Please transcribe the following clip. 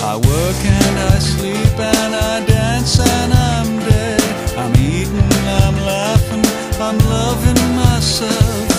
I work and I sleep and I dance and I'm dead. I'm eating, I'm laughing, I'm loving myself.